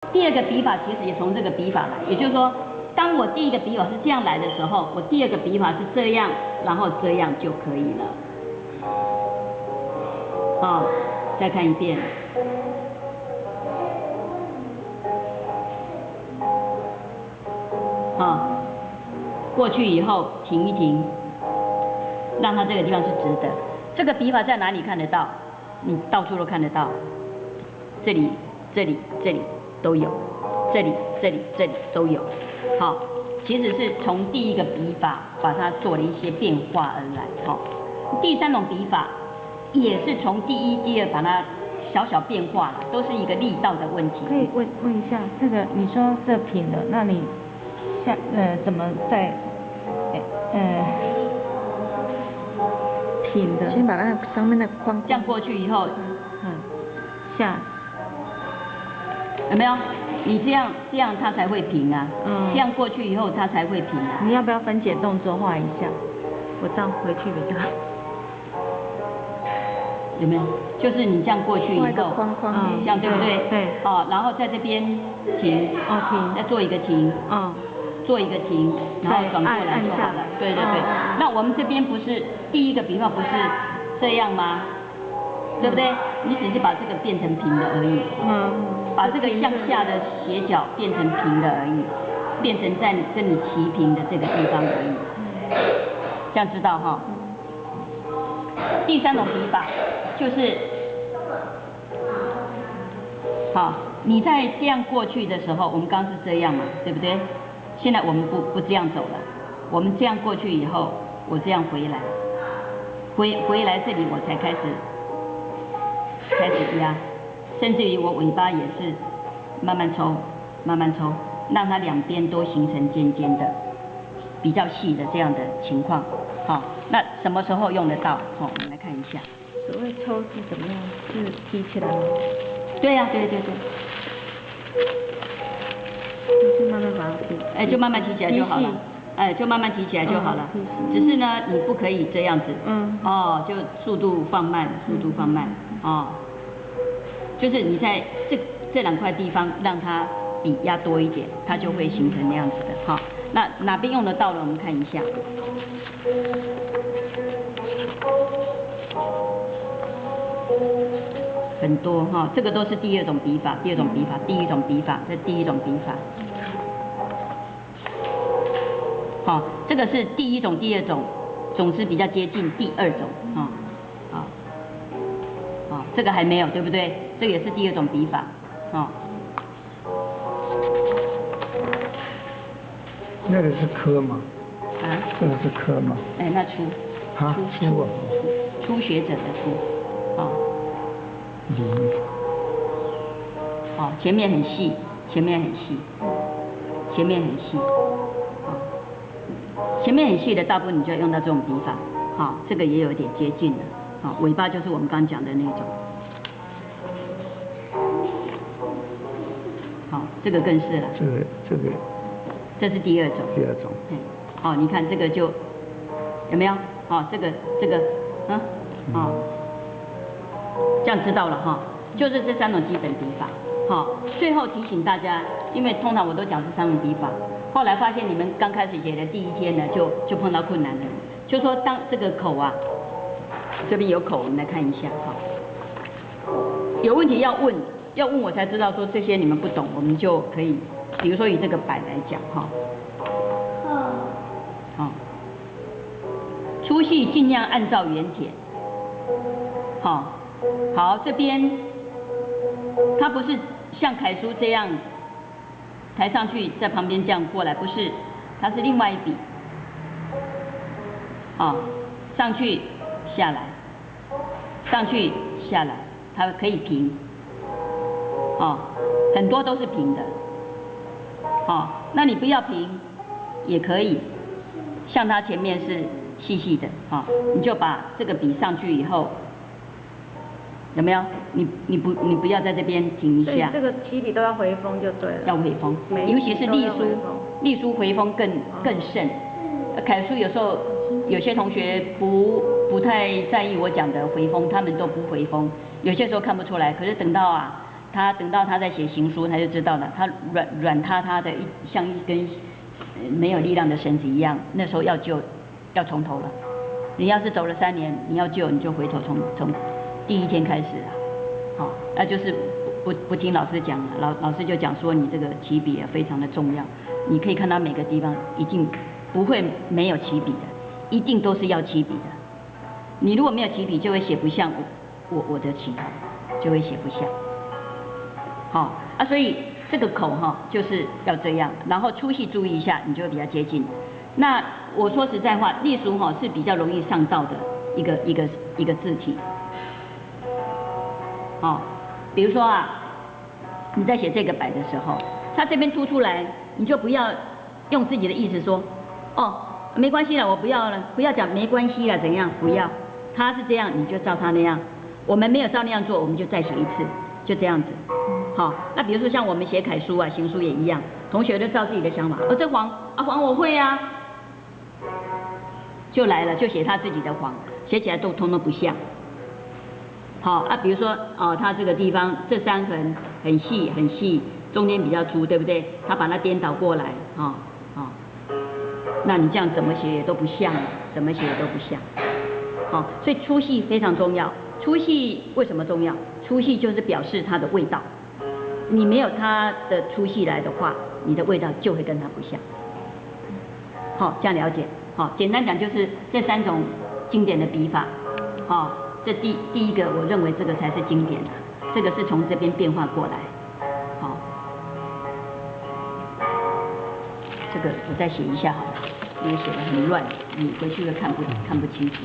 第二个笔法其实也从这个笔法来，也就是说，当我第一个笔法是这样来的时候，我第二个笔法是这样，然后这样就可以了。好，再看一遍。好，过去以后停一停，让它这个地方是直的。这个笔法在哪里看得到？你到处都看得到，这里、这里、这里都有，这里、这里、这里都有。好，其实是从第一个笔法把它做了一些变化而来。好，第三种笔法也是从第一、第二把它小小变化了，都是一个力道的问题。可以问一下，这个你说这平的，那你怎么在平的？先把那上面的框这样过去以后，下有没有？你这样它才会平啊。这样过去以后它才会平啊。你要不要分解动作画一下？我这样回去比较好。有没有？就是你这样过去以后，这样对不对？对。哦，然后在这边停。哦，停。再做一个停。做一个停，然后转过来就好了。对对对。那我们这边不是第一个笔画不是这样吗？对不对？你只是把这个变成平的而已。把这个向下的斜角变成平的而已，变成在跟你齐平的这个地方而已。这样知道哈？第三种笔法就是，好，你在这样过去的时候，我们刚是这样嘛，对不对？现在我们不这样走了，我们这样过去以后，我这样回来，回来这里我才开始压，甚至于我尾巴也是慢慢抽，慢慢抽，让它两边都形成尖尖的，比较细的这样的情况。好，那什么时候用得到？我们来看一下。所谓抽是怎么样？是提起来吗？对呀，对对对。就慢慢把它提。就慢慢提起来就好了。就慢慢提起来就好了。只是呢，你不可以这样子。就速度放慢，速度放慢。就是你在这两块地方让它笔压多一点，它就会形成那样子的。好，那哪边用得到了？我们看一下。很多哈，这个都是第二种笔法，第一种笔法，这第一种笔法。好，这个是第一种、第二种，总是比较接近第二种这个还没有，对不对？这个也是第二种笔法，那个是科吗？这个是科吗？那初初学者的初，前面很细，前面很细的，大部分你就要用到这种笔法。好，这个也有点接近了。好，尾巴就是我们刚讲的那种。好，这个更是了。这是第二种。好，你看这个就有没有？这个，这样知道了哈。就是这三种基本笔法。好，最后提醒大家，因为通常我都讲是三种笔法，后来发现你们刚开始写的第一天呢，就碰到困难了。就说当这个口啊，这边有口，我们来看一下哈。有问题要问我才知道说这些你们不懂，我们就可以，比如说以这个摆来讲哈。粗细尽量按照原帖。好，这边它不是像楷书这样抬上去，在旁边这样过来，不是，它是另外一笔。上去下来，上去下来，它可以平。很多都是平的。那你不要平也可以，像它前面是细细的，你就把这个笔上去以后。有没有？你不要在这边停一下。所以这个起笔都要回锋就对了。要回锋，尤其是隶书回锋更甚。楷书有时候有些同学不太在意我讲的回锋，他们都不回锋，有些时候看不出来。可是等到他等到他在写行书，他就知道了，他软塌塌的，像一根没有力量的绳子一样。那时候要救，要从头了。你要是走了3年，你要救，你就回头从第一天开始啊。好，那就是不听老师讲了，老师就讲说你这个起笔非常的重要。你可以看到每个地方一定不会没有起笔的，一定都是要起笔的。你如果没有起笔，就会写不像我的起头，就会写不像。好啊，所以这个口哈就是要这样，然后粗细注意一下，你就会比较接近。那我说实在话，隶属哈是比较容易上道的一个字体。哦，比如说啊，你在写这个白的时候，它这边凸出来，你就不要用自己的意思说，哦，没关系了，我不要了，不要讲没关系了，怎样？不要，他是这样，你就照他那样。我们没有照那样做，我们就再写一次，就这样子。好，那比如说像我们写楷书啊、行书也一样，同学都照自己的想法，这黄我会啊，就来了，就写他自己的黄，写起来都通通不像。好啊，比如说哦，它这个地方这3横很细，中间比较粗，对不对？他把它颠倒过来，那你这样怎么写也都不像，怎么写也都不像。好，所以粗细非常重要。粗细为什么重要？粗细就是表示它的味道。你没有它的粗细来的话，你的味道就会跟它不像。好，这样了解。好，简单讲就是这3种经典的笔法。好。这第一个，我认为这个才是经典的，这个是从这边变化过来。好，这个我再写一下好了，因为写得很乱，你回去又看不清楚。